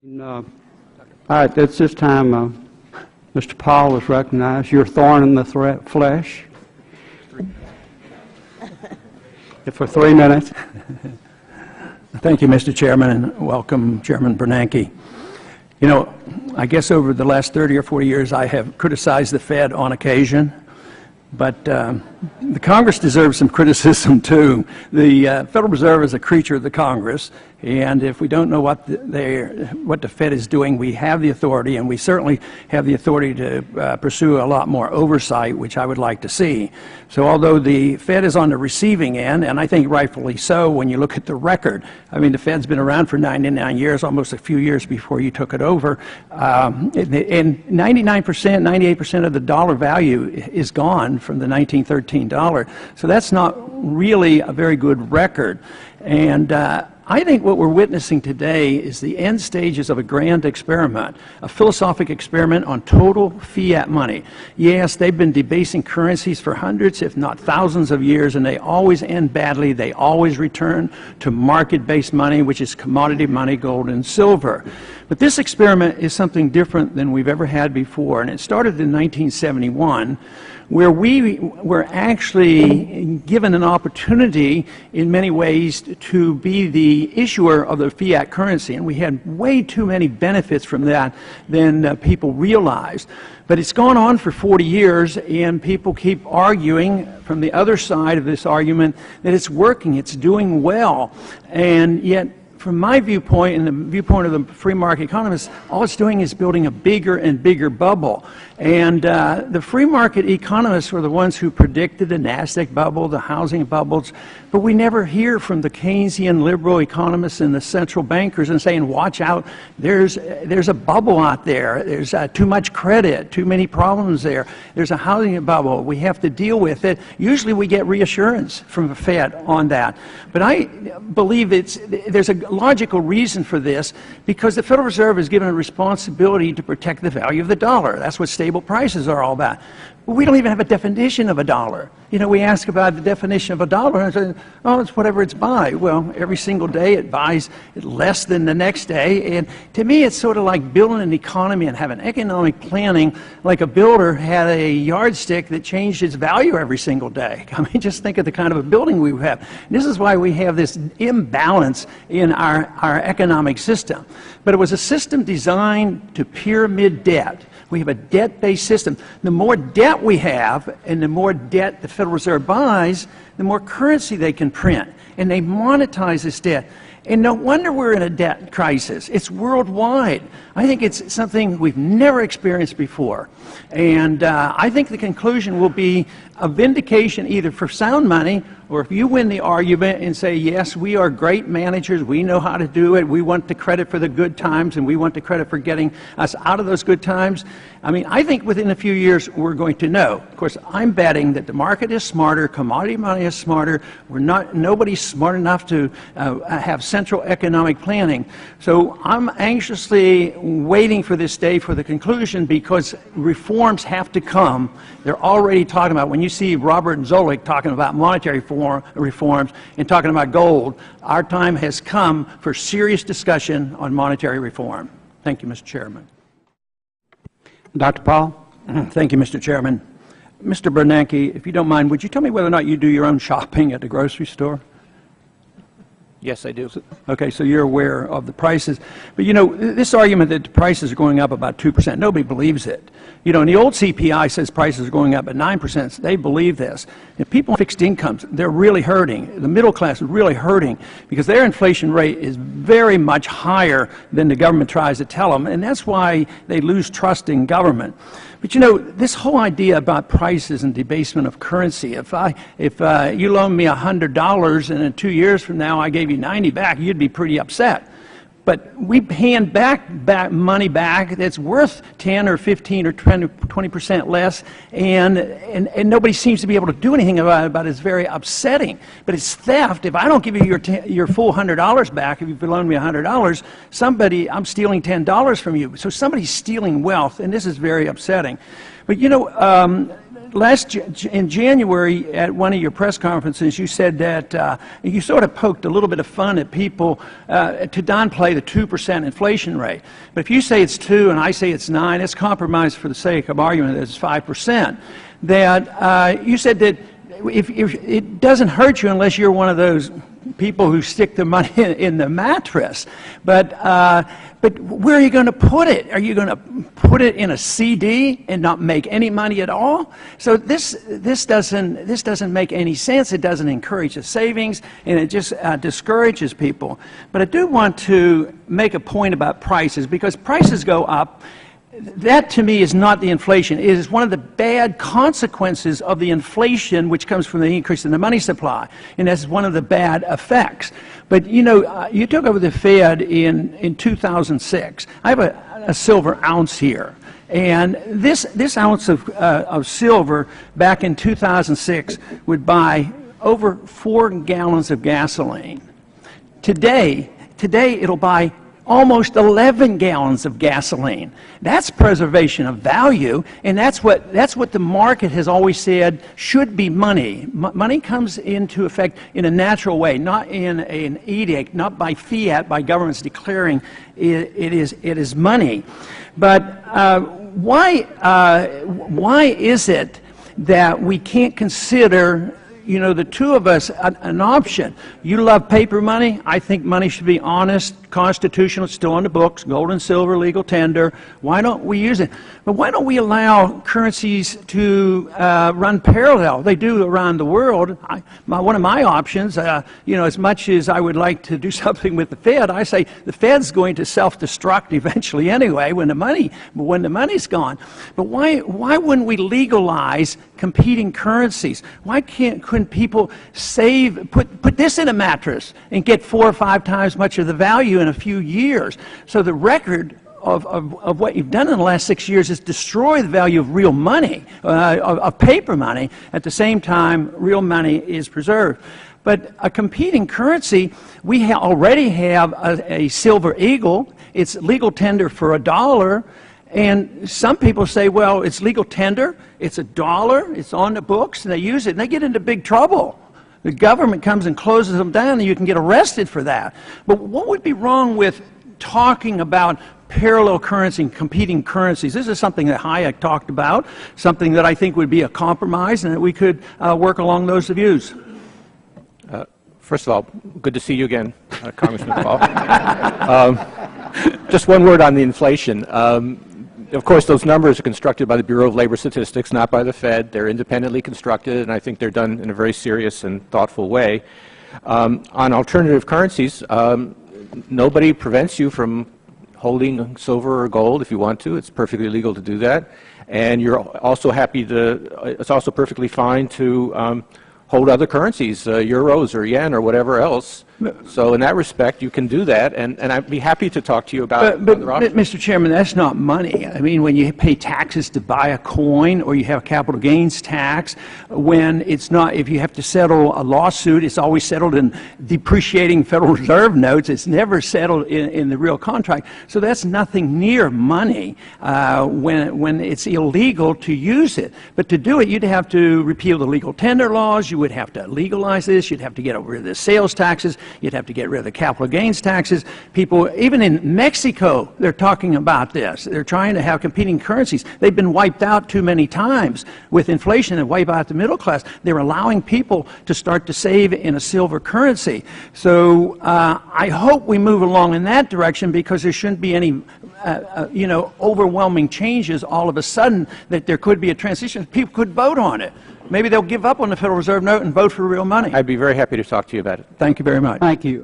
All right, at this time, Mr. Paul is recognized. Your thorn in the flesh. For 3 minutes. Thank you, Mr. Chairman, and welcome, Chairman Bernanke. You know, I guess over the last 30 or 40 years, I have criticized the Fed on occasion, but the Congress deserves some criticism, too. The Federal Reserve is a creature of the Congress, and if we don't know what the Fed is doing, we have the authority, and we certainly have the authority to pursue a lot more oversight, which I would like to see. So although the Fed is on the receiving end, and I think rightfully so when you look at the record, I mean, the Fed's been around for 99 years, almost a few years before you took it over, and 99%, 98% of the dollar value is gone from the 1913 dollar. So that's not really a very good record. And I think what we're witnessing today is the end stages of a grand experiment, a philosophic experiment on total fiat money. Yes, they've been debasing currencies for hundreds, if not thousands of years, and they always end badly. They always return to market-based money, which is commodity money, gold and silver. But this experiment is something different than we've ever had before, and it started in 1971, where we were actually given an opportunity in many ways to be the issuer of the fiat currency, and we had way too many benefits from that than people realized. But it's gone on for 40 years, and people keep arguing from the other side of this argument that it's working, it's doing well, and yet from my viewpoint and the viewpoint of the free market economists, all it's doing is building a bigger and bigger bubble. And the free market economists were the ones who predicted the NASDAQ bubble, the housing bubbles, but we never hear from the Keynesian liberal economists and the central bankers and saying, watch out, there's a bubble out there, there's too much credit, too many problems there, there's a housing bubble, we have to deal with it. Usually we get reassurance from the Fed on that. But I believe there's a logical reason for this, because the Federal Reserve is given a responsibility to protect the value of the dollar. That's what stable prices are all about. But we don't even have a definition of a dollar. You know, we ask about the definition of a dollar and say, oh, it's whatever it's by. Well, every single day it buys less than the next day. And to me, it's sort of like building an economy and having economic planning like a builder had a yardstick that changed its value every single day. I mean, just think of the kind of a building we have. And this is why we have this imbalance in our economic system. But it was a system designed to pyramid debt. We have a debt-based system. The more debt we have and the more debt the Federal Reserve buys, the more currency they can print. And they monetize this debt. And no wonder we're in a debt crisis. It's worldwide. I think it's something we've never experienced before. And I think the conclusion will be a vindication either for sound money, or if you win the argument and say, yes, we are great managers, we know how to do it, we want the credit for the good times, and we want the credit for getting us out of those good times. I mean, I think within a few years we're going to know. Of course, I'm betting that the market is smarter, commodity money is smarter, nobody's smart enough to have central economic planning. So I'm anxiously waiting for this day for the conclusion, because reforms have to come. They're already talking about, when you see Robert Zoellick talking about monetary reforms and talking about gold, our time has come for serious discussion on monetary reform. Thank you, Mr. Chairman. Dr. Paul? Thank you, Mr. Chairman. Mr. Bernanke, if you don't mind, would you tell me whether or not you do your own shopping at the grocery store? Yes, I do. Okay, so you're aware of the prices. But, you know, this argument that the prices are going up about 2%, nobody believes it. You know, and the old CPI says prices are going up at 9%. They believe this. If people on fixed incomes, they're really hurting. The middle class is really hurting because their inflation rate is very much higher than the government tries to tell them, and that's why they lose trust in government. But you know, this whole idea about prices and debasement of currency, if you loan me $100 and in 2 years from now I gave you 90 back, you'd be pretty upset. But we hand back money back that's worth 10 or 15 or 20% less, and nobody seems to be able to do anything about it. It's very upsetting. But it's theft. If I don't give you your full $100 back, if you loan me $100, I'm stealing $10 from you. So somebody's stealing wealth, and this is very upsetting. But you know, in January at one of your press conferences, you said that you sort of poked a little bit of fun at people to downplay the 2% inflation rate. But if you say it's 2 and I say it's 9, it's compromised for the sake of argument that it's 5%. That you said that if it doesn't hurt you unless you're one of those people who stick the money in the mattress. But where are you going to put it? Are you going to put it in a CD and not make any money at all? So this doesn't make any sense. It doesn't encourage the savings, and it just discourages people. But I do want to make a point about prices, because prices go up. That, to me, is not the inflation. It is one of the bad consequences of the inflation, which comes from the increase in the money supply, and that's one of the bad effects. But, you know, you took over the Fed in 2006. I have a silver ounce here, and this ounce of silver back in 2006 would buy over 4 gallons of gasoline. Today it'll buy almost 11 gallons of gasoline. That's preservation of value, and that's what the market has always said should be money. Money comes into effect in a natural way, not in an edict, not by fiat, by governments declaring it is money. But why is it that we can't consider, you know, the two of us, an option? You love paper money. I think money should be honest, constitutional, still on the books, gold and silver, legal tender. Why don't we use it? But why don't we allow currencies to run parallel? They do around the world. One of my options, you know, as much as I would like to do something with the Fed, I say the Fed's going to self-destruct eventually anyway when the money's gone. But why wouldn't we legalize competing currencies? Why couldn't people put this in a mattress and get 4 or 5 times much of the value in a few years? So the record of what you've done in the last 6 years is destroy the value of real money, of paper money. At the same time, real money is preserved. But a competing currency, we already have a silver eagle. It's legal tender for $1. And some people say, well, it's legal tender, it's $1, it's on the books, and they use it, and they get into big trouble. The government comes and closes them down, and you can get arrested for that. But what would be wrong with talking about parallel currency and competing currencies? This is something that Hayek talked about, something that I think would be a compromise, and that we could work along those views. First of all, good to see you again, Congressman Paul. Just one word on the inflation. Of course, those numbers are constructed by the Bureau of Labor Statistics, not by the Fed. They're independently constructed, and I think they're done in a very serious and thoughtful way. On alternative currencies, nobody prevents you from holding silver or gold if you want to. It's perfectly legal to do that. And you're also it's also perfectly fine to hold other currencies, euros or yen or whatever else. So in that respect, you can do that, and I'd be happy to talk to you about other options. Mr. Chairman, that's not money. I mean, when you pay taxes to buy a coin, or you have capital gains tax, when it's not, if you have to settle a lawsuit, it's always settled in depreciating Federal Reserve notes. It's never settled in the real contract. So that's nothing near money when it's illegal to use it. But to do it, you'd have to repeal the legal tender laws. You would have to legalize this. You'd have to get rid of the sales taxes. You'd have to get rid of the capital gains taxes. People, even in Mexico, they're talking about this. They're trying to have competing currencies. They've been wiped out too many times with inflation and wipe out the middle class. They're allowing people to start to save in a silver currency. So I hope we move along in that direction, because there shouldn't be any you know, overwhelming changes all of a sudden, that there could be a transition. People could vote on it. Maybe they'll give up on the Federal Reserve note and vote for real money. I'd be very happy to talk to you about it. Thank you very much. Thank you.